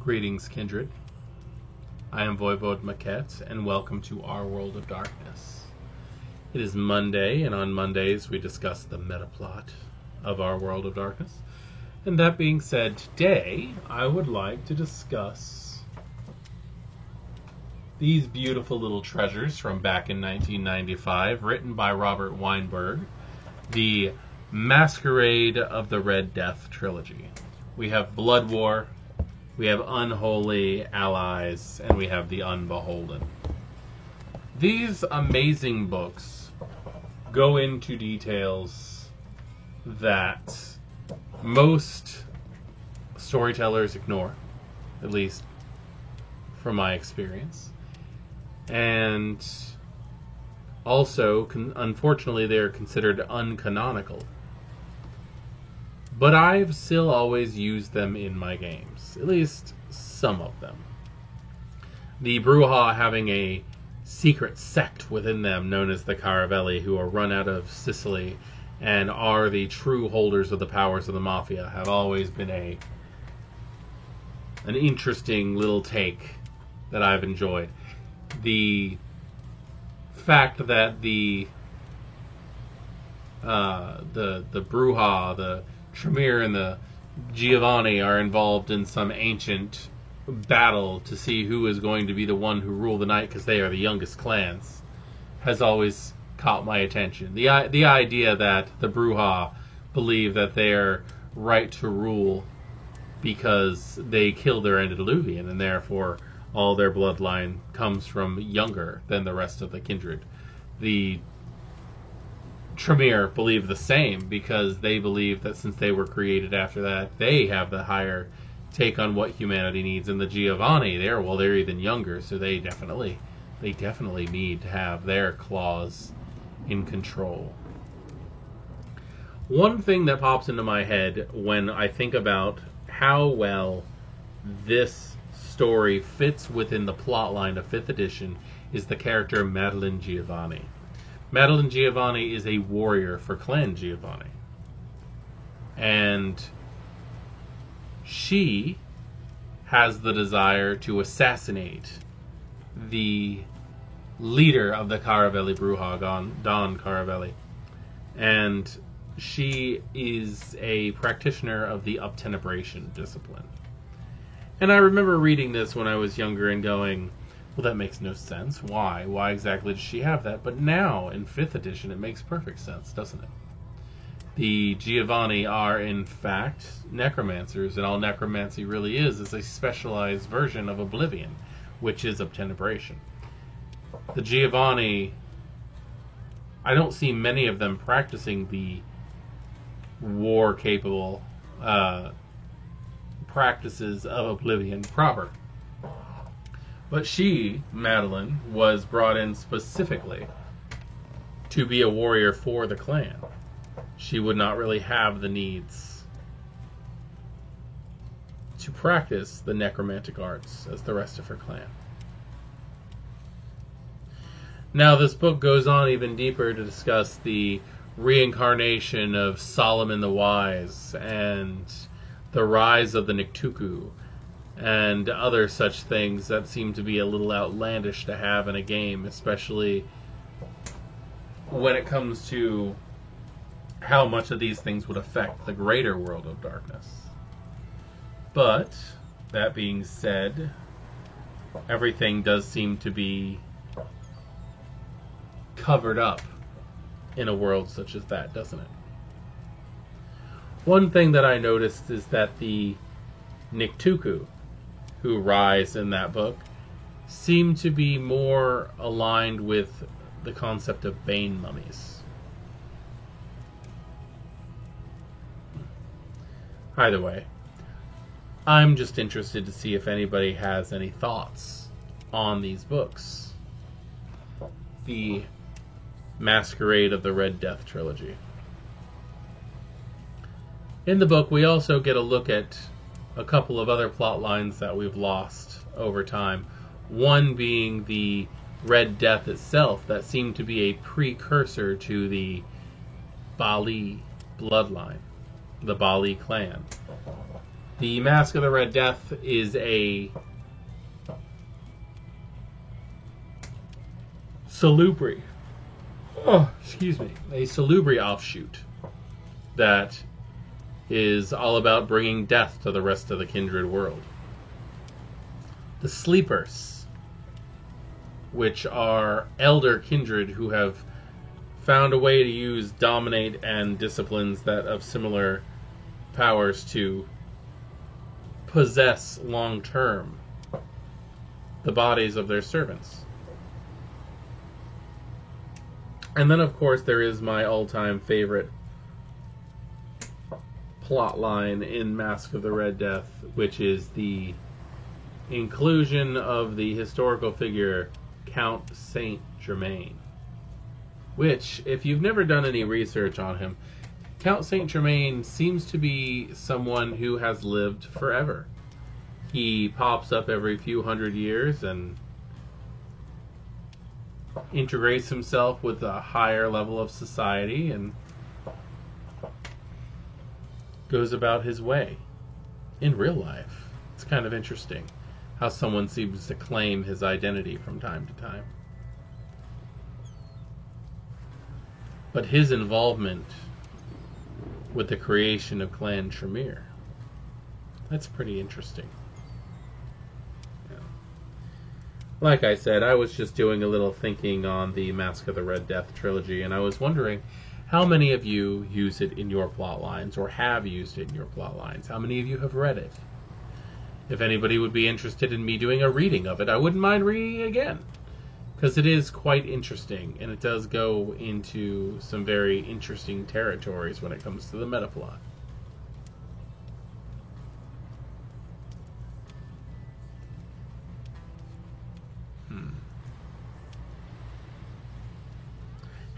Greetings, kindred. I am Voivode Maquette, and welcome to Our World of Darkness. It is Monday, and on Mondays we discuss the metaplot of Our World of Darkness. And that being said, today I would like to discuss these beautiful little treasures from back in 1995, written by Robert Weinberg, the Masquerade of the Red Death trilogy. We have Blood War, we have Unholy Allies, and we have The Unbeholden. These amazing books go into details that most storytellers ignore, at least from my experience. And also, unfortunately, they are considered uncanonical. But I've still always used them in my games, at least some of them. The Brujah having a secret sect within them known as the Caravelli, who are run out of Sicily and are the true holders of the powers of the Mafia, have always been an interesting little take that I've enjoyed. The fact that the Brujah, the Tremere, and the Giovanni are involved in some ancient battle to see who is going to be the one who rule the night, because they are the youngest clans, has always caught my attention. The idea that the Brujah believe that they are right to rule because they killed their antediluvian, and therefore all their bloodline comes from younger than the rest of the kindred. The Tremere believe the same because they believe that since they were created after that, they have the higher take on what humanity needs. And the Giovanni, they're even younger, so they definitely need to have their claws in control. One thing that pops into my head when I think about how well this story fits within the plotline of 5th edition is the character Madeline Giovanni. Madeline Giovanni is a warrior for Clan Giovanni. And she has the desire to assassinate the leader of the Caravelli Brujah, Don Caravelli. And she is a practitioner of the Obtenebration discipline. And I remember reading this when I was younger and going, well, that makes no sense. Why? Why exactly does she have that? But now, in 5th edition, it makes perfect sense, doesn't it? The Giovanni are, in fact, necromancers, and all necromancy really is a specialized version of Oblivion, which is Obtenebration. The Giovanni, I don't see many of them practicing the war-capable practices of Oblivion proper. But she, Madeline, was brought in specifically to be a warrior for the clan. She would not really have the needs to practice the necromantic arts as the rest of her clan. Now, this book goes on even deeper to discuss the reincarnation of Solomon the Wise and the rise of the Niktuku and other such things that seem to be a little outlandish to have in a game, especially when it comes to how much of these things would affect the greater world of darkness. But, that being said, everything does seem to be covered up in a world such as that, doesn't it? One thing that I noticed is that the Niktuku who rise in that book seem to be more aligned with the concept of Bane mummies. Either way, I'm just interested to see if anybody has any thoughts on these books. The Masquerade of the Red Death trilogy. In the book, we also get a look at a couple of other plot lines that we've lost over time. One being the Red Death itself, that seemed to be a precursor to the Bali bloodline, the Bali clan. The Mask of the Red Death is a Salubri. A Salubri offshoot that is all about bringing death to the rest of the Kindred world. The Sleepers, which are elder Kindred who have found a way to use dominate and disciplines that of similar powers to possess long-term the bodies of their servants. And then, of course, there is my all-time favorite plot line in Mask of the Red Death, which is the inclusion of the historical figure Count Saint Germain. Which, if you've never done any research on him, Count Saint Germain seems to be someone who has lived forever. He pops up every few hundred years and integrates himself with a higher level of society and goes about his way in real life. It's kind of interesting how someone seems to claim his identity from time to time. But his involvement with the creation of Clan Tremere, that's pretty interesting. Like I said, I was just doing a little thinking on the Mask of the Red Death trilogy, and I was wondering how many of you use it in your plot lines, or have used it in your plot lines. How many of you have read it? If anybody would be interested in me doing a reading of it, I wouldn't mind reading it again, because it is quite interesting, and it does go into some very interesting territories when it comes to the metaplot.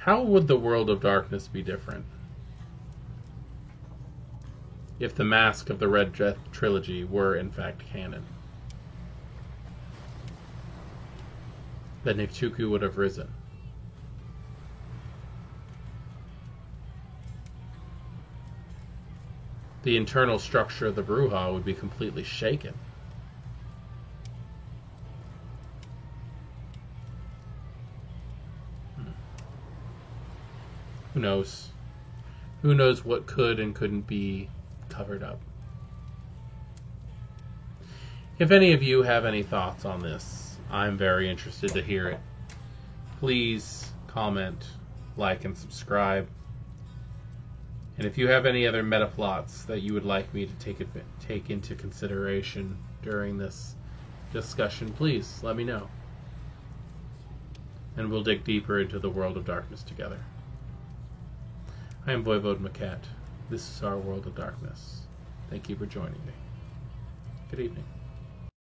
How would the World of Darkness be different if the Mask of the Red Death trilogy were in fact canon? That Niktuku would have risen. The internal structure of the Brujah would be completely shaken. Who knows? Who knows what could and couldn't be covered up? If any of you have any thoughts on this, I'm very interested to hear it. Please comment, like, and subscribe. And if you have any other metaplots that you would like me to take into consideration during this discussion, please let me know. And we'll dig deeper into the World of Darkness together. I am Voivode Maquette. This is our World of Darkness. Thank you for joining me. Good evening.